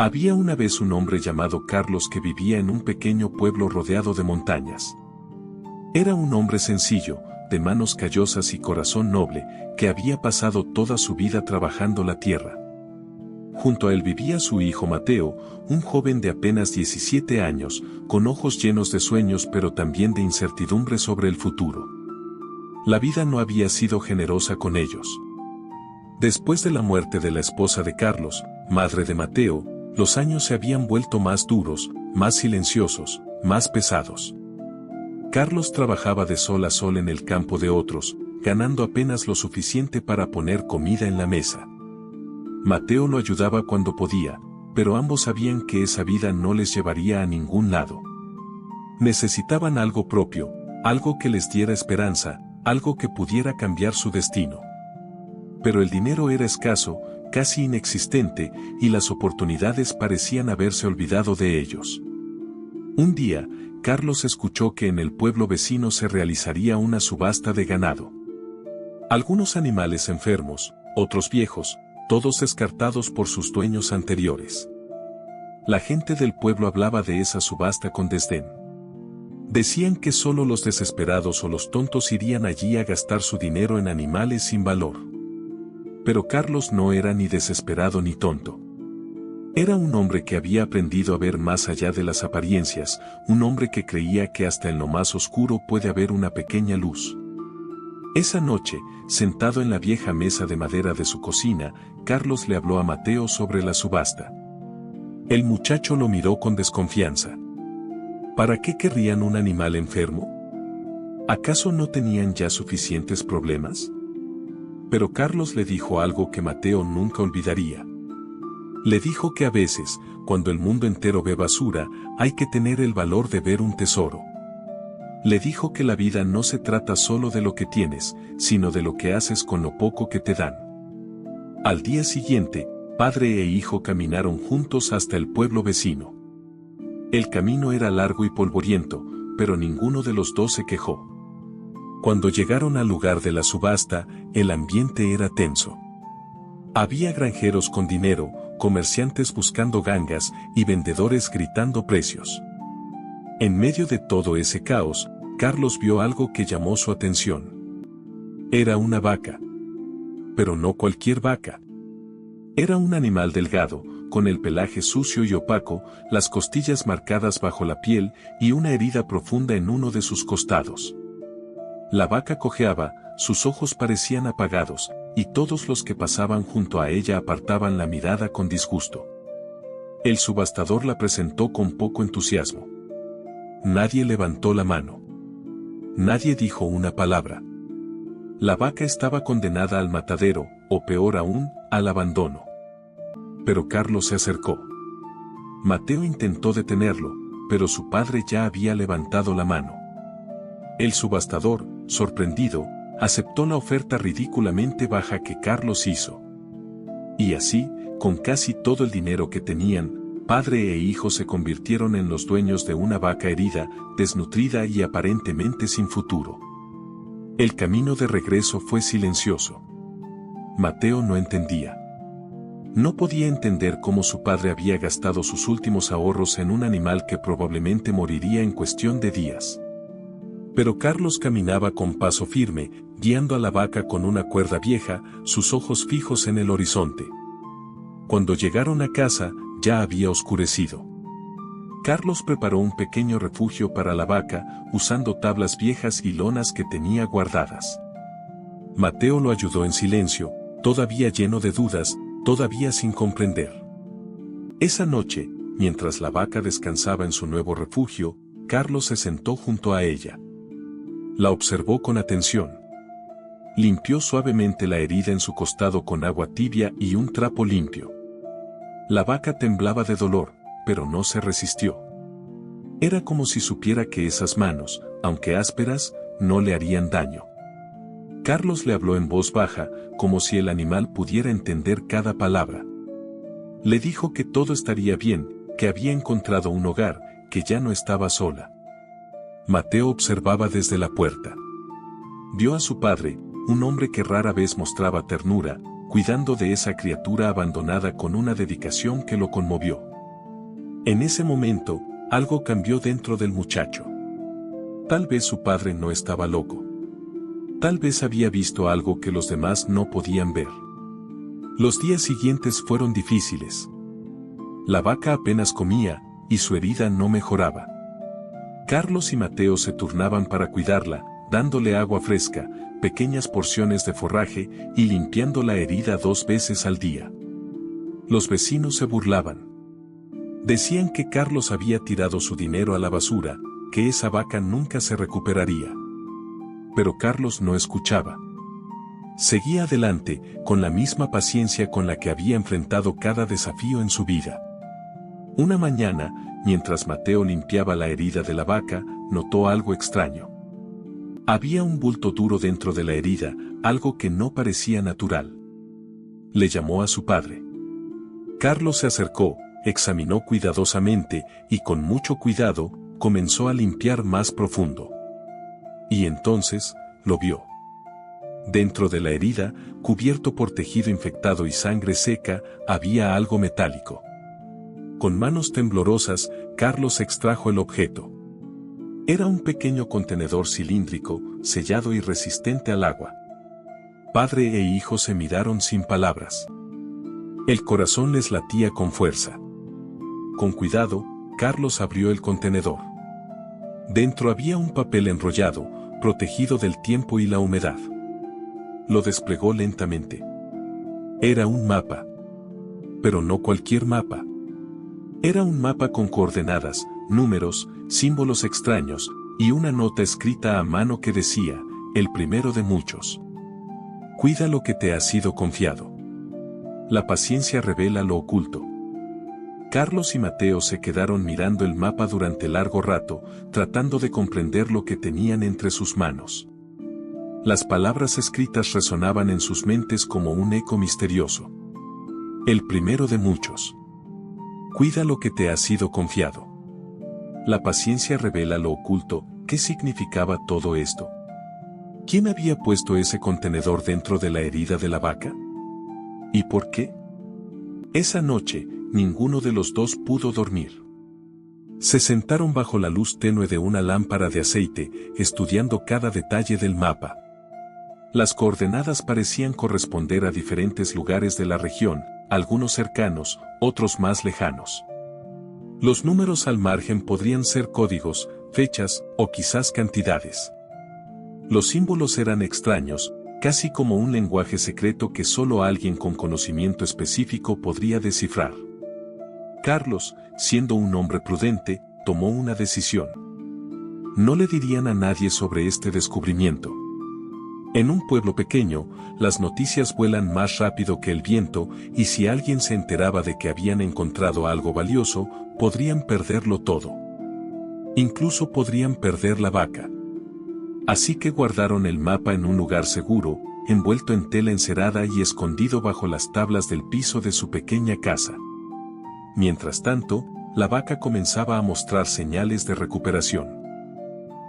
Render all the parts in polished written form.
Había una vez un hombre llamado Carlos que vivía en un pequeño pueblo rodeado de montañas. Era un hombre sencillo, de manos callosas y corazón noble, que había pasado toda su vida trabajando la tierra. Junto a él vivía su hijo Mateo, un joven de apenas 17 años, con ojos llenos de sueños pero también de incertidumbre sobre el futuro. La vida no había sido generosa con ellos. Después de la muerte de la esposa de Carlos, madre de Mateo, los años se habían vuelto más duros, más silenciosos, más pesados. Carlos trabajaba de sol a sol en el campo de otros, ganando apenas lo suficiente para poner comida en la mesa. Mateo lo ayudaba cuando podía, pero ambos sabían que esa vida no les llevaría a ningún lado. Necesitaban algo propio, algo que les diera esperanza, algo que pudiera cambiar su destino. Pero el dinero era escaso, casi inexistente, y las oportunidades parecían haberse olvidado de ellos. Un día, Carlos escuchó que en el pueblo vecino se realizaría una subasta de ganado. Algunos animales enfermos, otros viejos, todos descartados por sus dueños anteriores. La gente del pueblo hablaba de esa subasta con desdén. Decían que solo los desesperados o los tontos irían allí a gastar su dinero en animales sin valor. Pero Carlos no era ni desesperado ni tonto. Era un hombre que había aprendido a ver más allá de las apariencias, un hombre que creía que hasta en lo más oscuro puede haber una pequeña luz. Esa noche, sentado en la vieja mesa de madera de su cocina, Carlos le habló a Mateo sobre la subasta. El muchacho lo miró con desconfianza. ¿Para qué querrían un animal enfermo? ¿Acaso no tenían ya suficientes problemas? Pero Carlos le dijo algo que Mateo nunca olvidaría. Le dijo que a veces, cuando el mundo entero ve basura, hay que tener el valor de ver un tesoro. Le dijo que la vida no se trata solo de lo que tienes, sino de lo que haces con lo poco que te dan. Al día siguiente, padre e hijo caminaron juntos hasta el pueblo vecino. El camino era largo y polvoriento, pero ninguno de los dos se quejó. Cuando llegaron al lugar de la subasta, el ambiente era tenso. Había granjeros con dinero, comerciantes buscando gangas y vendedores gritando precios. En medio de todo ese caos, Carlos vio algo que llamó su atención. Era una vaca. Pero no cualquier vaca. Era un animal delgado, con el pelaje sucio y opaco, las costillas marcadas bajo la piel y una herida profunda en uno de sus costados. La vaca cojeaba, sus ojos parecían apagados, y todos los que pasaban junto a ella apartaban la mirada con disgusto. El subastador la presentó con poco entusiasmo. Nadie levantó la mano. Nadie dijo una palabra. La vaca estaba condenada al matadero, o peor aún, al abandono. Pero Carlos se acercó. Mateo intentó detenerlo, pero su padre ya había levantado la mano. El subastador, sorprendido, aceptó la oferta ridículamente baja que Carlos hizo. Y así, con casi todo el dinero que tenían, padre e hijo se convirtieron en los dueños de una vaca herida, desnutrida y aparentemente sin futuro. El camino de regreso fue silencioso. Mateo no entendía. No podía entender cómo su padre había gastado sus últimos ahorros en un animal que probablemente moriría en cuestión de días. Pero Carlos caminaba con paso firme, guiando a la vaca con una cuerda vieja, sus ojos fijos en el horizonte. Cuando llegaron a casa, ya había oscurecido. Carlos preparó un pequeño refugio para la vaca, usando tablas viejas y lonas que tenía guardadas. Mateo lo ayudó en silencio, todavía lleno de dudas, todavía sin comprender. Esa noche, mientras la vaca descansaba en su nuevo refugio, Carlos se sentó junto a ella. La observó con atención. Limpió suavemente la herida en su costado con agua tibia y un trapo limpio. La vaca temblaba de dolor, pero no se resistió. Era como si supiera que esas manos, aunque ásperas, no le harían daño. Carlos le habló en voz baja, como si el animal pudiera entender cada palabra. Le dijo que todo estaría bien, que había encontrado un hogar, que ya no estaba sola. Mateo observaba desde la puerta. Vio a su padre, un hombre que rara vez mostraba ternura, cuidando de esa criatura abandonada con una dedicación que lo conmovió. En ese momento, algo cambió dentro del muchacho. Tal vez su padre no estaba loco. Tal vez había visto algo que los demás no podían ver. Los días siguientes fueron difíciles. La vaca apenas comía, y su herida no mejoraba. Carlos y Mateo se turnaban para cuidarla, dándole agua fresca, pequeñas porciones de forraje y limpiando la herida 2 veces al día. Los vecinos se burlaban. Decían que Carlos había tirado su dinero a la basura, que esa vaca nunca se recuperaría. Pero Carlos no escuchaba. Seguía adelante, con la misma paciencia con la que había enfrentado cada desafío en su vida. Una mañana, mientras Mateo limpiaba la herida de la vaca, notó algo extraño. Había un bulto duro dentro de la herida, algo que no parecía natural. Le llamó a su padre. Carlos se acercó, examinó cuidadosamente y con mucho cuidado, comenzó a limpiar más profundo. Y entonces, lo vio. Dentro de la herida, cubierto por tejido infectado y sangre seca, había algo metálico. Con manos temblorosas, Carlos extrajo el objeto. Era un pequeño contenedor cilíndrico, sellado y resistente al agua. Padre e hijo se miraron sin palabras. El corazón les latía con fuerza. Con cuidado, Carlos abrió el contenedor. Dentro había un papel enrollado, protegido del tiempo y la humedad. Lo desplegó lentamente. Era un mapa. Pero no cualquier mapa. Era un mapa con coordenadas, números, símbolos extraños, y una nota escrita a mano que decía, el primero de muchos. Cuida lo que te ha sido confiado. La paciencia revela lo oculto. Carlos y Mateo se quedaron mirando el mapa durante largo rato, tratando de comprender lo que tenían entre sus manos. Las palabras escritas resonaban en sus mentes como un eco misterioso. El primero de muchos. Cuida lo que te ha sido confiado. La paciencia revela lo oculto. ¿Qué significaba todo esto? ¿Quién había puesto ese contenedor dentro de la herida de la vaca? ¿Y por qué? Esa noche, ninguno de los dos pudo dormir. Se sentaron bajo la luz tenue de una lámpara de aceite, estudiando cada detalle del mapa. Las coordenadas parecían corresponder a diferentes lugares de la región, algunos cercanos, otros más lejanos. Los números al margen podrían ser códigos, fechas o quizás cantidades. Los símbolos eran extraños, casi como un lenguaje secreto que solo alguien con conocimiento específico podría descifrar. Carlos, siendo un hombre prudente, tomó una decisión. No le dirían a nadie sobre este descubrimiento. En un pueblo pequeño, las noticias vuelan más rápido que el viento, y si alguien se enteraba de que habían encontrado algo valioso, podrían perderlo todo. Incluso podrían perder la vaca. Así que guardaron el mapa en un lugar seguro, envuelto en tela encerada y escondido bajo las tablas del piso de su pequeña casa. Mientras tanto, la vaca comenzaba a mostrar señales de recuperación.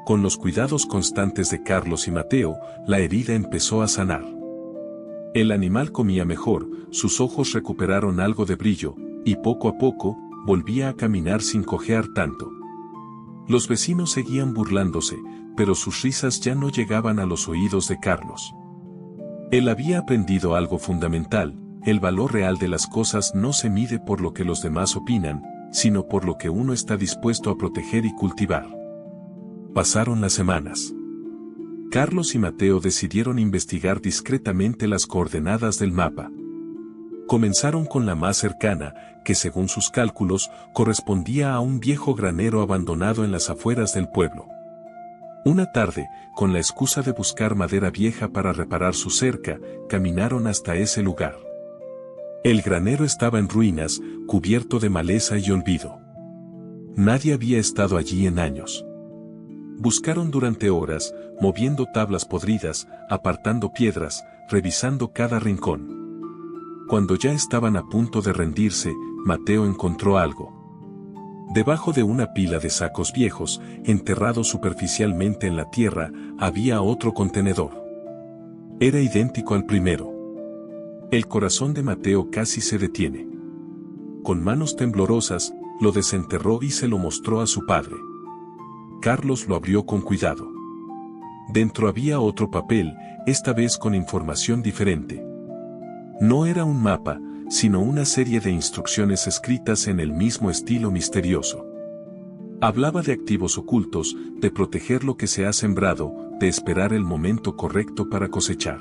Con los cuidados constantes de Carlos y Mateo, la herida empezó a sanar. El animal comía mejor, sus ojos recuperaron algo de brillo, y poco a poco, volvía a caminar sin cojear tanto. Los vecinos seguían burlándose, pero sus risas ya no llegaban a los oídos de Carlos. Él había aprendido algo fundamental: el valor real de las cosas no se mide por lo que los demás opinan, sino por lo que uno está dispuesto a proteger y cultivar. Pasaron las semanas. Carlos y Mateo decidieron investigar discretamente las coordenadas del mapa. Comenzaron con la más cercana, que según sus cálculos, correspondía a un viejo granero abandonado en las afueras del pueblo. Una tarde, con la excusa de buscar madera vieja para reparar su cerca, caminaron hasta ese lugar. El granero estaba en ruinas, cubierto de maleza y olvido. Nadie había estado allí en años. Buscaron durante horas, moviendo tablas podridas, apartando piedras, revisando cada rincón. Cuando ya estaban a punto de rendirse, Mateo encontró algo. Debajo de una pila de sacos viejos, enterrados superficialmente en la tierra, había otro contenedor. Era idéntico al primero. El corazón de Mateo casi se detiene. Con manos temblorosas, Lo desenterró y se lo mostró a su padre. Carlos lo abrió con cuidado. Dentro había otro papel, esta vez con información diferente. No era un mapa, sino una serie de instrucciones escritas en el mismo estilo misterioso. Hablaba de activos ocultos, de proteger lo que se ha sembrado, de esperar el momento correcto para cosechar.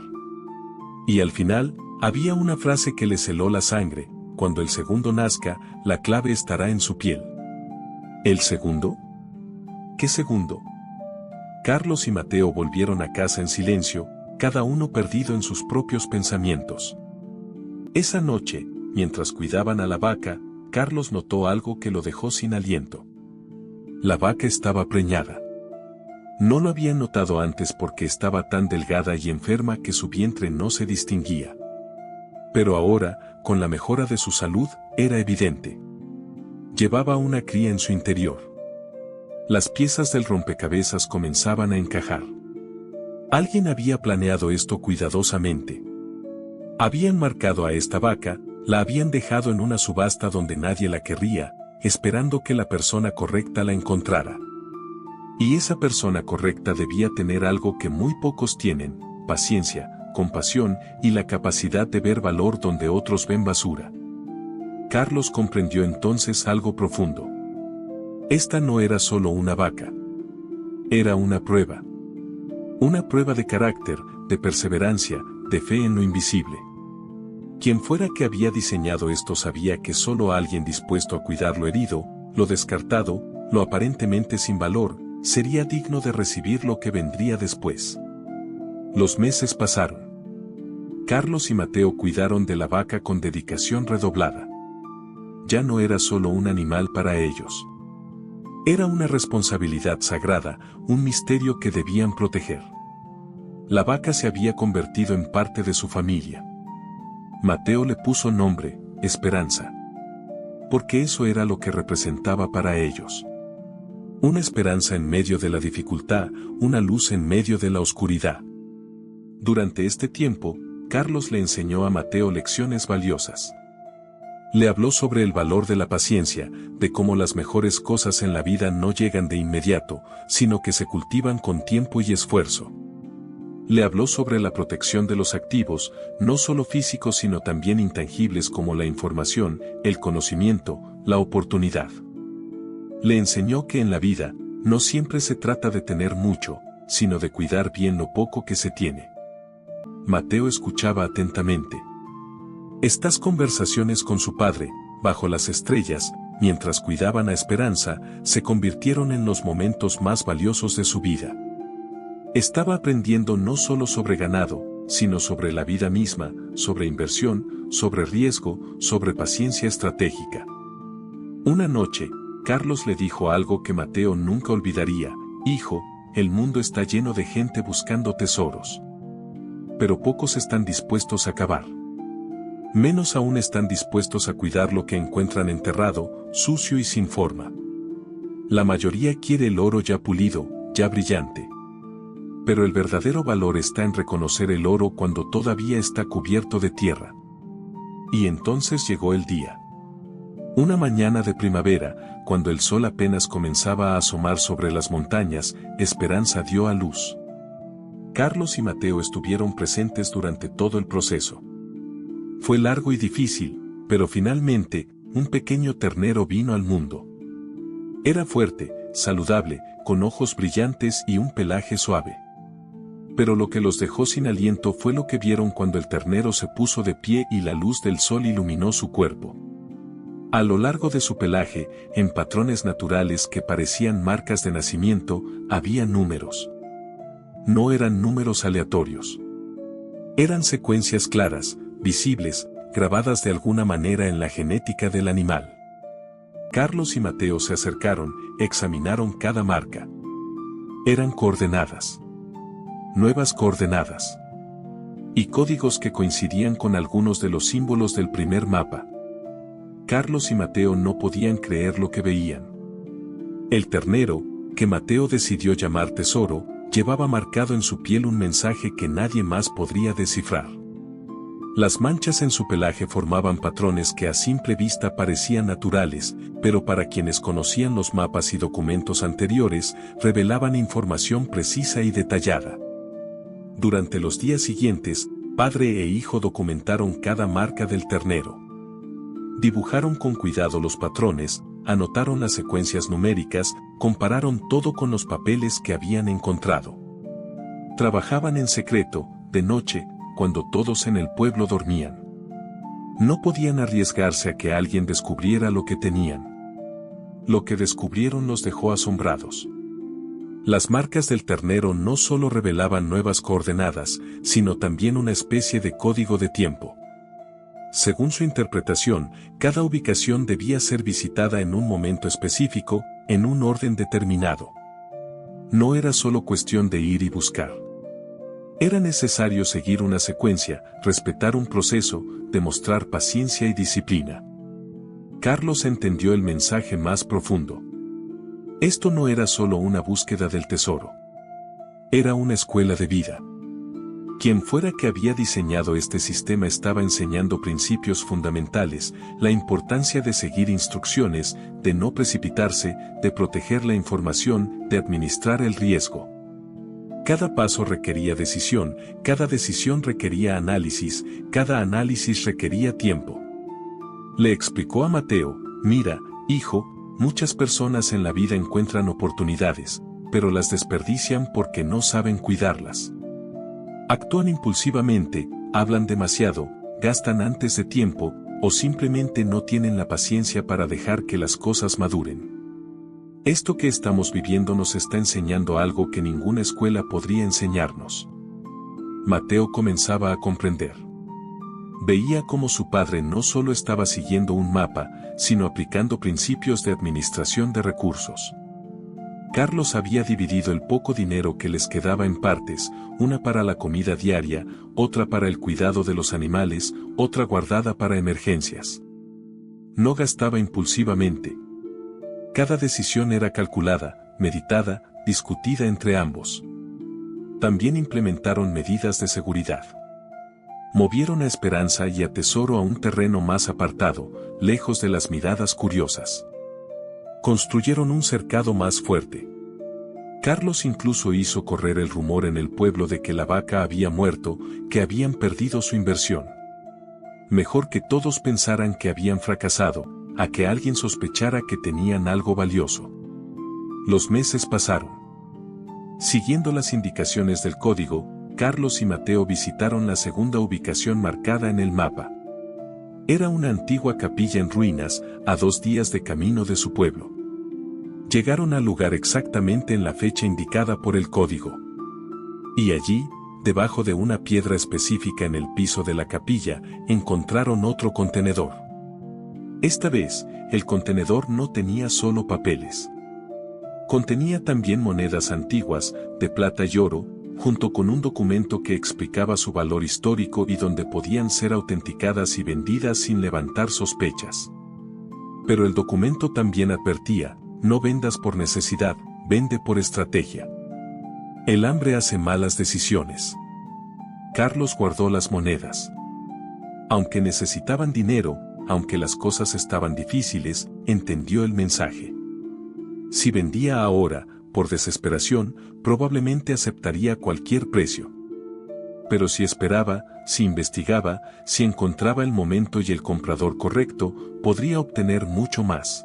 Y al final, había una frase que le heló la sangre: cuando el segundo nazca, la clave estará en su piel. ¿El segundo? ¿Qué segundo? Carlos y Mateo volvieron a casa en silencio, cada uno perdido en sus propios pensamientos. Esa noche, mientras cuidaban a la vaca, Carlos notó algo que lo dejó sin aliento. La vaca estaba preñada. No lo había notado antes porque estaba tan delgada y enferma que su vientre no se distinguía. Pero ahora, con la mejora de su salud, era evidente. Llevaba una cría en su interior. Las piezas del rompecabezas comenzaban a encajar. Alguien había planeado esto cuidadosamente. Habían marcado a esta vaca, la habían dejado en una subasta donde nadie la querría, esperando que la persona correcta la encontrara. Y esa persona correcta debía tener algo que muy pocos tienen: paciencia, compasión y la capacidad de ver valor donde otros ven basura. Carlos comprendió entonces algo profundo. Esta no era solo una vaca. Era una prueba. Una prueba de carácter, de perseverancia, de fe en lo invisible. Quien fuera que había diseñado esto sabía que solo alguien dispuesto a cuidar lo herido, lo descartado, lo aparentemente sin valor, sería digno de recibir lo que vendría después. Los meses pasaron. Carlos y Mateo cuidaron de la vaca con dedicación redoblada. Ya no era solo un animal para ellos. Era una responsabilidad sagrada, un misterio que debían proteger. La vaca se había convertido en parte de su familia. Mateo le puso nombre, Esperanza. Porque eso era lo que representaba para ellos. Una esperanza en medio de la dificultad, una luz en medio de la oscuridad. Durante este tiempo, Carlos le enseñó a Mateo lecciones valiosas. Le habló sobre el valor de la paciencia, de cómo las mejores cosas en la vida no llegan de inmediato, sino que se cultivan con tiempo y esfuerzo. Le habló sobre la protección de los activos, no solo físicos sino también intangibles como la información, el conocimiento, la oportunidad. Le enseñó que en la vida, no siempre se trata de tener mucho, sino de cuidar bien lo poco que se tiene. Mateo escuchaba atentamente. Estas conversaciones con su padre, bajo las estrellas, mientras cuidaban a Esperanza, se convirtieron en los momentos más valiosos de su vida. Estaba aprendiendo no solo sobre ganado, sino sobre la vida misma, sobre inversión, sobre riesgo, sobre paciencia estratégica. Una noche, Carlos le dijo algo que Mateo nunca olvidaría: hijo, el mundo está lleno de gente buscando tesoros. Pero pocos están dispuestos a cavar. Menos aún están dispuestos a cuidar lo que encuentran enterrado, sucio y sin forma. La mayoría quiere el oro ya pulido, ya brillante. Pero el verdadero valor está en reconocer el oro cuando todavía está cubierto de tierra. Y entonces llegó el día. Una mañana de primavera, cuando el sol apenas comenzaba a asomar sobre las montañas, Esperanza dio a luz. Carlos y Mateo estuvieron presentes durante todo el proceso. Fue largo y difícil, pero finalmente, un pequeño ternero vino al mundo. Era fuerte, saludable, con ojos brillantes y un pelaje suave. Pero lo que los dejó sin aliento fue lo que vieron cuando el ternero se puso de pie y la luz del sol iluminó su cuerpo. A lo largo de su pelaje, en patrones naturales que parecían marcas de nacimiento, había números. No eran números aleatorios. Eran secuencias claras, visibles, grabadas de alguna manera en la genética del animal. Carlos y Mateo se acercaron, examinaron cada marca. Eran coordenadas. Nuevas coordenadas. Y códigos que coincidían con algunos de los símbolos del primer mapa. Carlos y Mateo no podían creer lo que veían. El ternero, que Mateo decidió llamar Tesoro, llevaba marcado en su piel un mensaje que nadie más podría descifrar. Las manchas en su pelaje formaban patrones que a simple vista parecían naturales, pero para quienes conocían los mapas y documentos anteriores, revelaban información precisa y detallada. Durante los días siguientes, padre e hijo documentaron cada marca del ternero. Dibujaron con cuidado los patrones, anotaron las secuencias numéricas, compararon todo con los papeles que habían encontrado. Trabajaban en secreto, de noche, cuando todos en el pueblo dormían. No podían arriesgarse a que alguien descubriera lo que tenían. Lo que descubrieron los dejó asombrados. Las marcas del ternero no solo revelaban nuevas coordenadas, sino también una especie de código de tiempo. Según su interpretación, cada ubicación debía ser visitada en un momento específico, en un orden determinado. No era solo cuestión de ir y buscar. Era necesario seguir una secuencia, respetar un proceso, demostrar paciencia y disciplina. Carlos entendió el mensaje más profundo. Esto no era solo una búsqueda del tesoro. Era una escuela de vida. Quien fuera que había diseñado este sistema estaba enseñando principios fundamentales, la importancia de seguir instrucciones, de no precipitarse, de proteger la información, de administrar el riesgo. Cada paso requería decisión, cada decisión requería análisis, cada análisis requería tiempo. Le explicó a Mateo: mira, hijo, muchas personas en la vida encuentran oportunidades, pero las desperdician porque no saben cuidarlas. Actúan impulsivamente, hablan demasiado, gastan antes de tiempo, o simplemente no tienen la paciencia para dejar que las cosas maduren. Esto que estamos viviendo nos está enseñando algo que ninguna escuela podría enseñarnos. Mateo comenzaba a comprender. Veía cómo su padre no solo estaba siguiendo un mapa, sino aplicando principios de administración de recursos. Carlos había dividido el poco dinero que les quedaba en partes, una para la comida diaria, otra para el cuidado de los animales, otra guardada para emergencias. No gastaba impulsivamente. Cada decisión era calculada, meditada, discutida entre ambos. También implementaron medidas de seguridad. Movieron a Esperanza y a Tesoro a un terreno más apartado, lejos de las miradas curiosas. Construyeron un cercado más fuerte. Carlos incluso hizo correr el rumor en el pueblo de que la vaca había muerto, que habían perdido su inversión. Mejor que todos pensaran que habían fracasado, a que alguien sospechara que tenían algo valioso. Los meses pasaron. Siguiendo las indicaciones del código, Carlos y Mateo visitaron la segunda ubicación marcada en el mapa. Era una antigua capilla en ruinas, a 2 días de camino de su pueblo. Llegaron al lugar exactamente en la fecha indicada por el código. Y allí, debajo de una piedra específica en el piso de la capilla, encontraron otro contenedor. Esta vez, el contenedor no tenía solo papeles. Contenía también monedas antiguas, de plata y oro, junto con un documento que explicaba su valor histórico y donde podían ser autenticadas y vendidas sin levantar sospechas. Pero el documento también advertía: no vendas por necesidad, vende por estrategia. El hambre hace malas decisiones. Carlos guardó las monedas. Aunque necesitaban dinero, aunque las cosas estaban difíciles, entendió el mensaje. Si vendía ahora, por desesperación, probablemente aceptaría cualquier precio. Pero si esperaba, si investigaba, si encontraba el momento y el comprador correcto, podría obtener mucho más.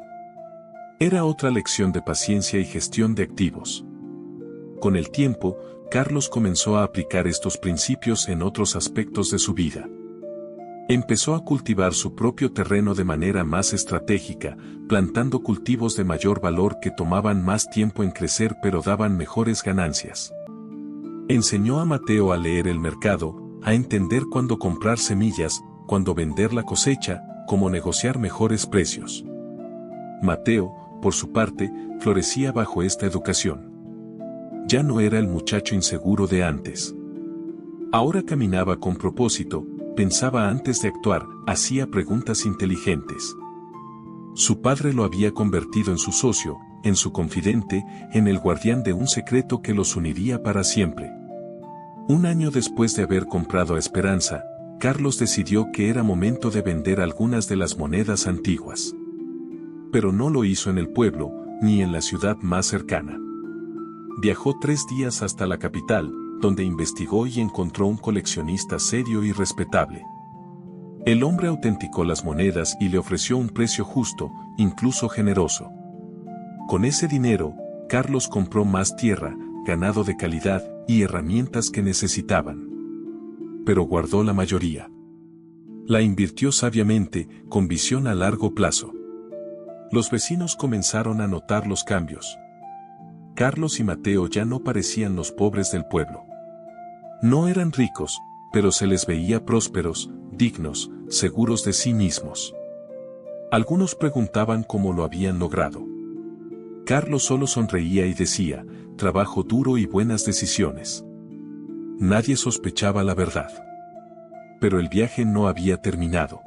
Era otra lección de paciencia y gestión de activos. Con el tiempo, Carlos comenzó a aplicar estos principios en otros aspectos de su vida. Empezó a cultivar su propio terreno de manera más estratégica, plantando cultivos de mayor valor que tomaban más tiempo en crecer pero daban mejores ganancias. Enseñó a Mateo a leer el mercado, a entender cuándo comprar semillas, cuándo vender la cosecha, cómo negociar mejores precios. Mateo, por su parte, florecía bajo esta educación. Ya no era el muchacho inseguro de antes. Ahora caminaba con propósito, pensaba antes de actuar, hacía preguntas inteligentes. Su padre lo había convertido en su socio, en su confidente, en el guardián de un secreto que los uniría para siempre. 1 año después de haber comprado a Esperanza, Carlos decidió que era momento de vender algunas de las monedas antiguas. Pero no lo hizo en el pueblo, ni en la ciudad más cercana. Viajó 3 días hasta la capital, donde investigó y encontró un coleccionista serio y respetable. El hombre autenticó las monedas y le ofreció un precio justo, incluso generoso. Con ese dinero, Carlos compró más tierra, ganado de calidad y herramientas que necesitaban. Pero guardó la mayoría. La invirtió sabiamente, con visión a largo plazo. Los vecinos comenzaron a notar los cambios. Carlos y Mateo ya no parecían los pobres del pueblo. No eran ricos, pero se les veía prósperos, dignos, seguros de sí mismos. Algunos preguntaban cómo lo habían logrado. Carlos solo sonreía y decía, trabajo duro y buenas decisiones. Nadie sospechaba la verdad. Pero el viaje no había terminado.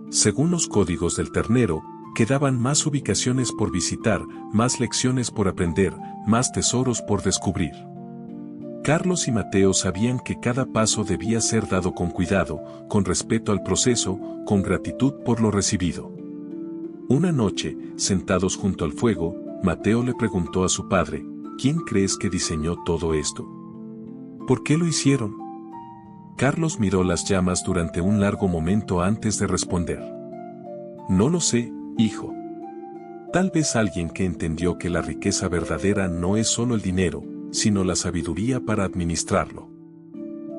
Según los códigos del ternero, quedaban más ubicaciones por visitar, más lecciones por aprender, más tesoros por descubrir. Carlos y Mateo sabían que cada paso debía ser dado con cuidado, con respeto al proceso, con gratitud por lo recibido. Una noche, sentados junto al fuego, Mateo le preguntó a su padre, ¿quién crees que diseñó todo esto? ¿Por qué lo hicieron? Carlos miró las llamas durante un largo momento antes de responder. No lo sé, hijo. Tal vez alguien que entendió que la riqueza verdadera no es solo el dinero, sino la sabiduría para administrarlo.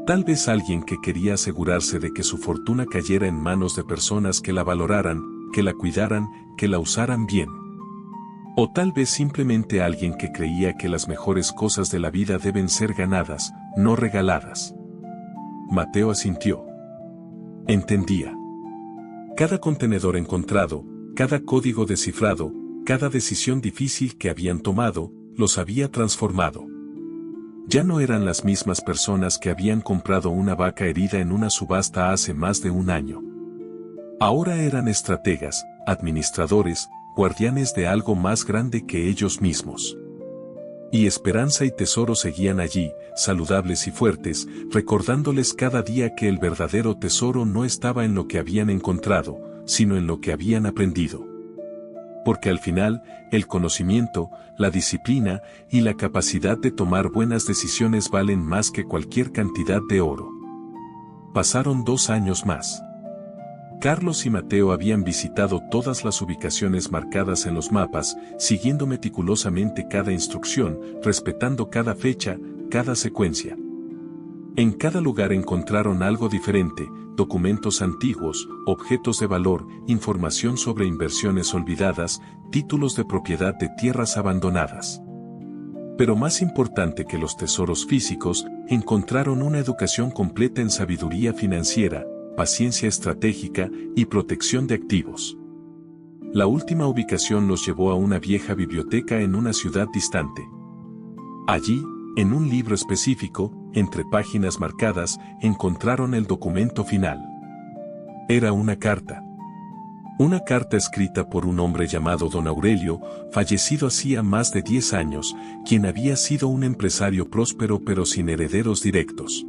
Tal vez alguien que quería asegurarse de que su fortuna cayera en manos de personas que la valoraran, que la cuidaran, que la usaran bien. O tal vez simplemente alguien que creía que las mejores cosas de la vida deben ser ganadas, no regaladas. Mateo asintió. Entendía. Cada contenedor encontrado, cada código descifrado, cada decisión difícil que habían tomado, los había transformado. Ya no eran las mismas personas que habían comprado una vaca herida en una subasta hace más de un año. Ahora eran estrategas, administradores, guardianes de algo más grande que ellos mismos. Y esperanza y tesoro seguían allí, saludables y fuertes, recordándoles cada día que el verdadero tesoro no estaba en lo que habían encontrado, sino en lo que habían aprendido. Porque al final, el conocimiento, la disciplina y la capacidad de tomar buenas decisiones valen más que cualquier cantidad de oro. Pasaron 2 años más. Carlos y Mateo habían visitado todas las ubicaciones marcadas en los mapas, siguiendo meticulosamente cada instrucción, respetando cada fecha, cada secuencia. En cada lugar encontraron algo diferente, documentos antiguos, objetos de valor, información sobre inversiones olvidadas, títulos de propiedad de tierras abandonadas. Pero más importante que los tesoros físicos, encontraron una educación completa en sabiduría financiera, paciencia estratégica y protección de activos. La última ubicación los llevó a una vieja biblioteca en una ciudad distante. Allí, en un libro específico, entre páginas marcadas, encontraron el documento final. Era una carta. Una carta escrita por un hombre llamado Don Aurelio, fallecido hacía más de 10 años, quien había sido un empresario próspero pero sin herederos directos.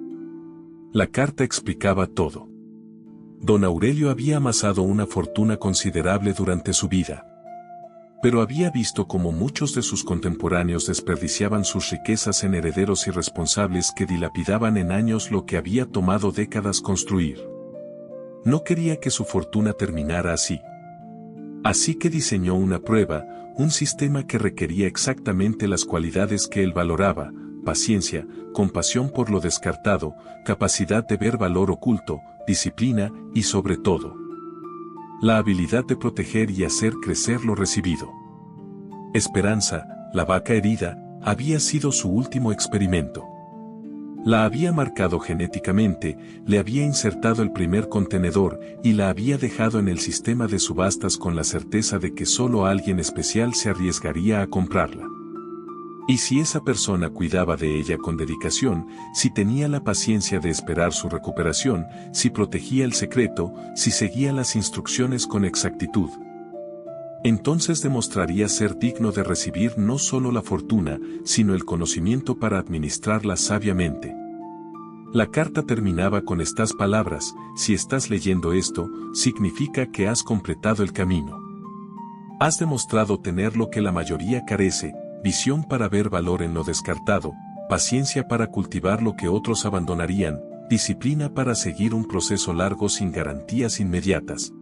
La carta explicaba todo. Don Aurelio había amasado una fortuna considerable durante su vida. Pero había visto cómo muchos de sus contemporáneos desperdiciaban sus riquezas en herederos irresponsables que dilapidaban en años lo que había tomado décadas construir. No quería que su fortuna terminara así. Así que diseñó una prueba, un sistema que requería exactamente las cualidades que él valoraba: paciencia, compasión por lo descartado, capacidad de ver valor oculto, disciplina y sobre todo, la habilidad de proteger y hacer crecer lo recibido. Esperanza, la vaca herida, había sido su último experimento. La había marcado genéticamente, le había insertado el primer contenedor y la había dejado en el sistema de subastas con la certeza de que solo alguien especial se arriesgaría a comprarla. Y si esa persona cuidaba de ella con dedicación, si tenía la paciencia de esperar su recuperación, si protegía el secreto, si seguía las instrucciones con exactitud, entonces demostraría ser digno de recibir no solo la fortuna, sino el conocimiento para administrarla sabiamente. La carta terminaba con estas palabras: si estás leyendo esto, significa que has completado el camino. Has demostrado tener lo que la mayoría carece: visión para ver valor en lo descartado, paciencia para cultivar lo que otros abandonarían, disciplina para seguir un proceso largo sin garantías inmediatas,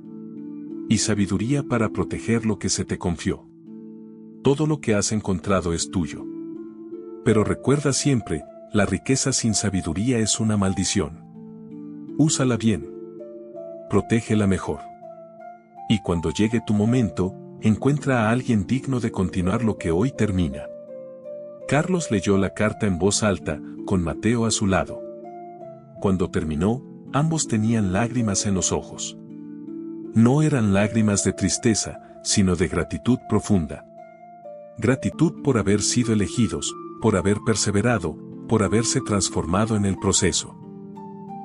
y sabiduría para proteger lo que se te confió. Todo lo que has encontrado es tuyo. Pero recuerda siempre, la riqueza sin sabiduría es una maldición. Úsala bien. Protégela mejor. Y cuando llegue tu momento, encuentra a alguien digno de continuar lo que hoy termina. Carlos leyó la carta en voz alta, con Mateo a su lado. Cuando terminó, ambos tenían lágrimas en los ojos. No eran lágrimas de tristeza, sino de gratitud profunda. Gratitud por haber sido elegidos, por haber perseverado, por haberse transformado en el proceso.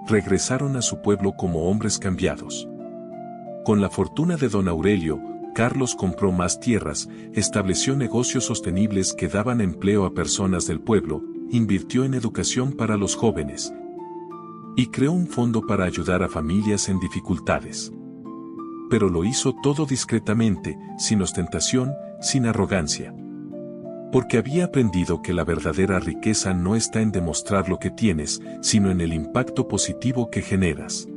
Regresaron a su pueblo como hombres cambiados. Con la fortuna de don Aurelio, Carlos compró más tierras, estableció negocios sostenibles que daban empleo a personas del pueblo, invirtió en educación para los jóvenes y creó un fondo para ayudar a familias en dificultades. Pero lo hizo todo discretamente, sin ostentación, sin arrogancia. Porque había aprendido que la verdadera riqueza no está en demostrar lo que tienes, sino en el impacto positivo que generas.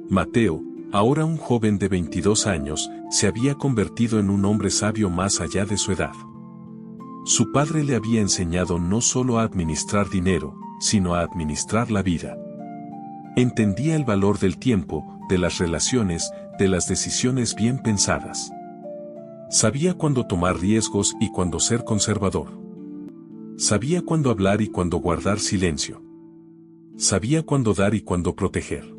Mateo, ahora un joven de 22 años, se había convertido en un hombre sabio más allá de su edad. Su padre le había enseñado no solo a administrar dinero, sino a administrar la vida. Entendía el valor del tiempo, de las relaciones, de las decisiones bien pensadas. Sabía cuándo tomar riesgos y cuándo ser conservador. Sabía cuándo hablar y cuándo guardar silencio. Sabía cuándo dar y cuándo proteger.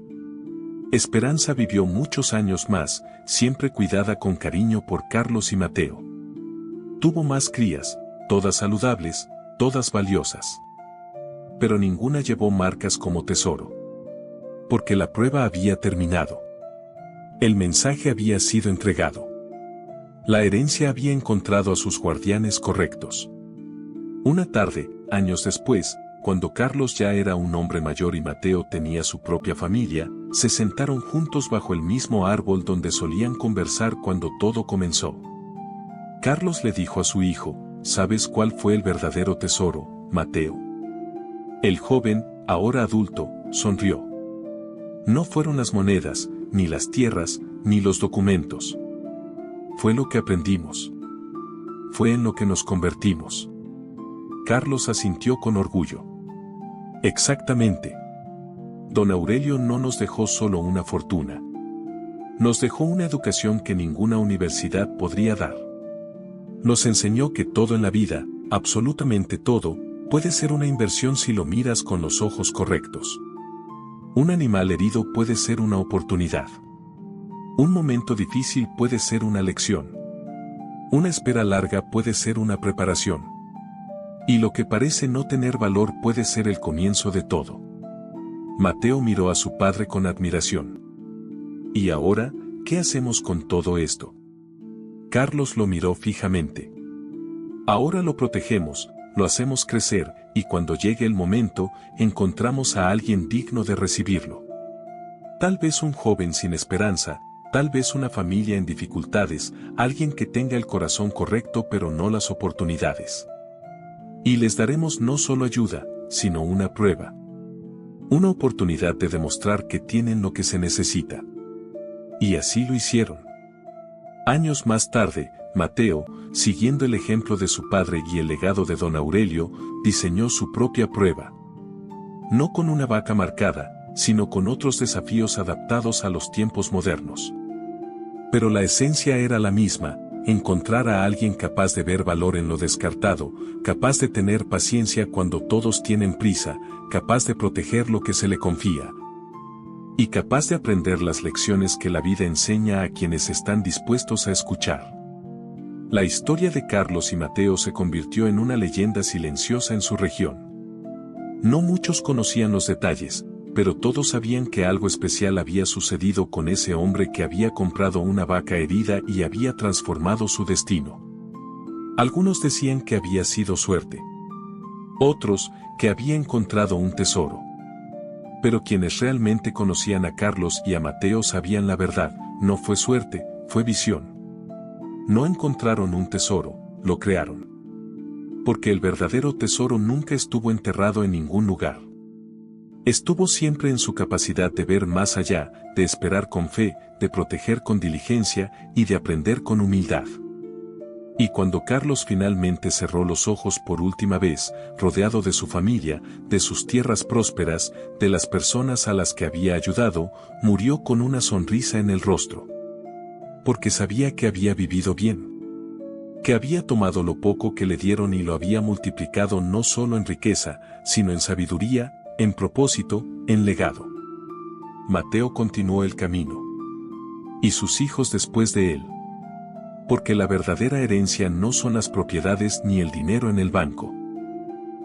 Esperanza vivió muchos años más, siempre cuidada con cariño por Carlos y Mateo. Tuvo más crías, todas saludables, todas valiosas. Pero ninguna llevó marcas como tesoro. Porque la prueba había terminado. El mensaje había sido entregado. La herencia había encontrado a sus guardianes correctos. Una tarde, años después, cuando Carlos ya era un hombre mayor y Mateo tenía su propia familia, se sentaron juntos bajo el mismo árbol donde solían conversar cuando todo comenzó. Carlos le dijo a su hijo: ¿sabes cuál fue el verdadero tesoro, Mateo? El joven, ahora adulto, sonrió. No fueron las monedas, ni las tierras, ni los documentos. Fue lo que aprendimos. Fue en lo que nos convertimos. Carlos asintió con orgullo. Exactamente. Don Aurelio no nos dejó solo una fortuna. Nos dejó una educación que ninguna universidad podría dar. Nos enseñó que todo en la vida, absolutamente todo, puede ser una inversión si lo miras con los ojos correctos. Un animal herido puede ser una oportunidad. Un momento difícil puede ser una lección. Una espera larga puede ser una preparación. Y lo que parece no tener valor puede ser el comienzo de todo. Mateo miró a su padre con admiración. ¿Y ahora, qué hacemos con todo esto? Carlos lo miró fijamente. Ahora lo protegemos, lo hacemos crecer, y cuando llegue el momento, encontramos a alguien digno de recibirlo. Tal vez un joven sin esperanza, tal vez una familia en dificultades, alguien que tenga el corazón correcto pero no las oportunidades. Y les daremos no solo ayuda, sino una prueba. Una oportunidad de demostrar que tienen lo que se necesita. Y así lo hicieron. Años más tarde, Mateo, siguiendo el ejemplo de su padre y el legado de don Aurelio, diseñó su propia prueba. No con una vaca marcada, sino con otros desafíos adaptados a los tiempos modernos. Pero la esencia era la misma: encontrar a alguien capaz de ver valor en lo descartado, capaz de tener paciencia cuando todos tienen prisa, capaz de proteger lo que se le confía. Y capaz de aprender las lecciones que la vida enseña a quienes están dispuestos a escuchar. La historia de Carlos y Mateo se convirtió en una leyenda silenciosa en su región. No muchos conocían los detalles, pero todos sabían que algo especial había sucedido con ese hombre que había comprado una vaca herida y había transformado su destino. Algunos decían que había sido suerte. Otros, que había encontrado un tesoro. Pero quienes realmente conocían a Carlos y a Mateo sabían la verdad, no fue suerte, fue visión. No encontraron un tesoro, lo crearon. Porque el verdadero tesoro nunca estuvo enterrado en ningún lugar. Estuvo siempre en su capacidad de ver más allá, de esperar con fe, de proteger con diligencia y de aprender con humildad. Y cuando Carlos finalmente cerró los ojos por última vez, rodeado de su familia, de sus tierras prósperas, de las personas a las que había ayudado, murió con una sonrisa en el rostro. Porque sabía que había vivido bien. Que había tomado lo poco que le dieron y lo había multiplicado no solo en riqueza, sino en sabiduría, en propósito, en legado. Mateo continuó el camino. Y sus hijos después de él. Porque la verdadera herencia no son las propiedades ni el dinero en el banco.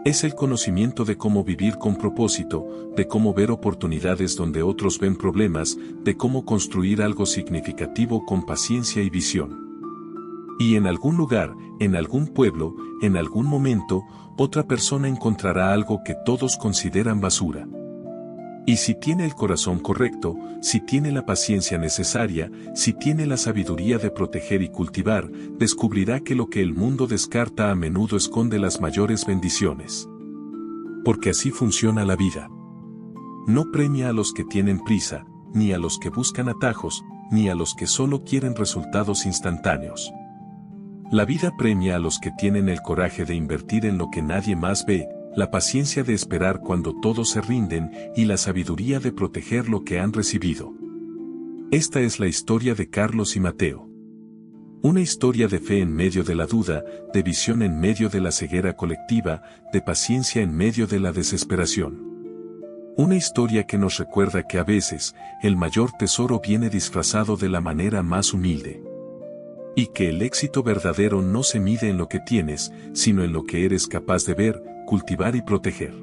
Es el conocimiento de cómo vivir con propósito, de cómo ver oportunidades donde otros ven problemas, de cómo construir algo significativo con paciencia y visión. Y en algún lugar, en algún pueblo, en algún momento, otra persona encontrará algo que todos consideran basura. Y si tiene el corazón correcto, si tiene la paciencia necesaria, si tiene la sabiduría de proteger y cultivar, descubrirá que lo que el mundo descarta a menudo esconde las mayores bendiciones. Porque así funciona la vida. No premia a los que tienen prisa, ni a los que buscan atajos, ni a los que solo quieren resultados instantáneos. La vida premia a los que tienen el coraje de invertir en lo que nadie más ve, la paciencia de esperar cuando todos se rinden y la sabiduría de proteger lo que han recibido. Esta es la historia de Carlos y Mateo. Una historia de fe en medio de la duda, de visión en medio de la ceguera colectiva, de paciencia en medio de la desesperación. Una historia que nos recuerda que a veces, el mayor tesoro viene disfrazado de la manera más humilde. Y que el éxito verdadero no se mide en lo que tienes, sino en lo que eres capaz de ver, cultivar y proteger.